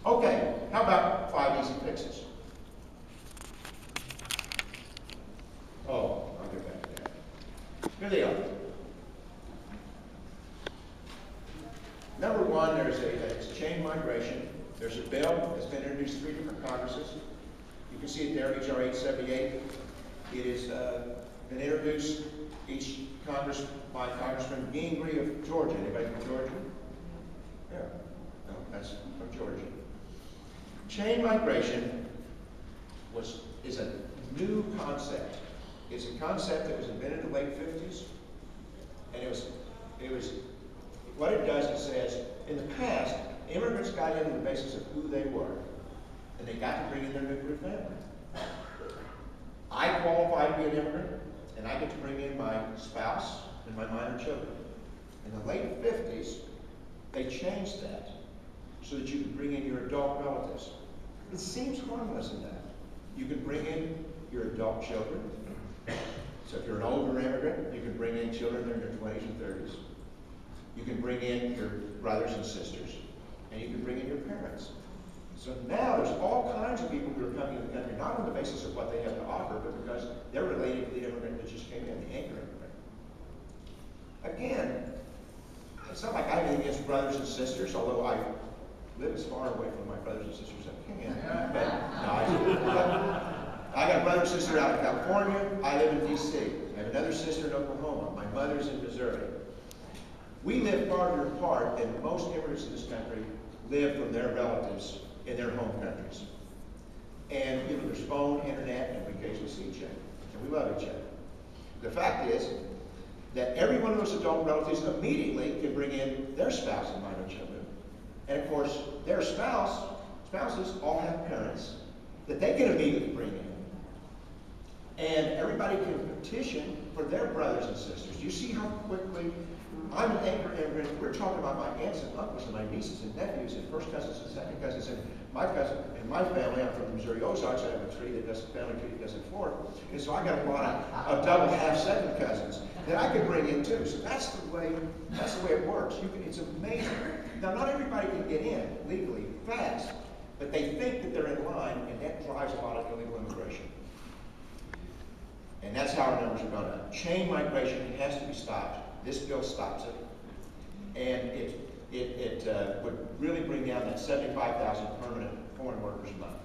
Okay, how about 5 easy fixes? Oh, I'll get back to that. Here they are. Number one, it's chain migration. There's a bill that's been introduced 3 different Congresses. You can see it there, H.R. 878. It has been introduced each Congress by Congressman Gingrey of Georgia. Anybody from Georgia? Yeah. No, that's from Georgia. Chain migration is a new concept. It's a concept that was invented in the late 50s, and what it does, it says, in the past, immigrants got in on the basis of who they were, and they got to bring in their nuclear family. I qualify to be an immigrant, and I get to bring in my spouse and my minor children. In the late 50s, they changed that so that you could bring in your adult relatives. It seems harmless in that. You can bring in your adult children. So if you're an older immigrant, you can bring in children in their 20s and 30s. You can bring in your brothers and sisters, and you can bring in your parents. So now there's all kinds of people who are coming to the country, not on the basis of what they have to offer, but because they're related to the immigrant that just came in, the anchor immigrant. Again, it's not like I have anything against brothers and sisters, although I live as far away from my brothers and sisters as I can. But no, I got a brother and sister out in California. I live in D.C. I have another sister in Oklahoma. My mother's in Missouri. We live farther apart than most immigrants in this country live from their relatives in their home countries. And there's phone, internet, and we occasionally see each other. And we love each other. The fact is that every one of those adult relatives immediately can bring in their spouse and minor children. And of course, their spouses all have parents that they can immediately bring in. And everybody can petition for their brothers and sisters. Do you see how quickly? I'm an anchor immigrant. We're talking about my aunts and uncles and my nieces and nephews and first cousins and second cousins and my cousin and my family. I'm from the Missouri Ozarks. I have a tree that does family tree that does it forth. And so I got a lot of double half second cousins that I could bring in too. So that's the way it works. It's amazing. Now not everybody can get in legally fast, but they think that they're in line, and that drives a lot of illegal immigration. And that's how our numbers are going up. Chain migration has to be stopped. This bill stops it. And it would really bring down that 75,000 permanent foreign workers a month.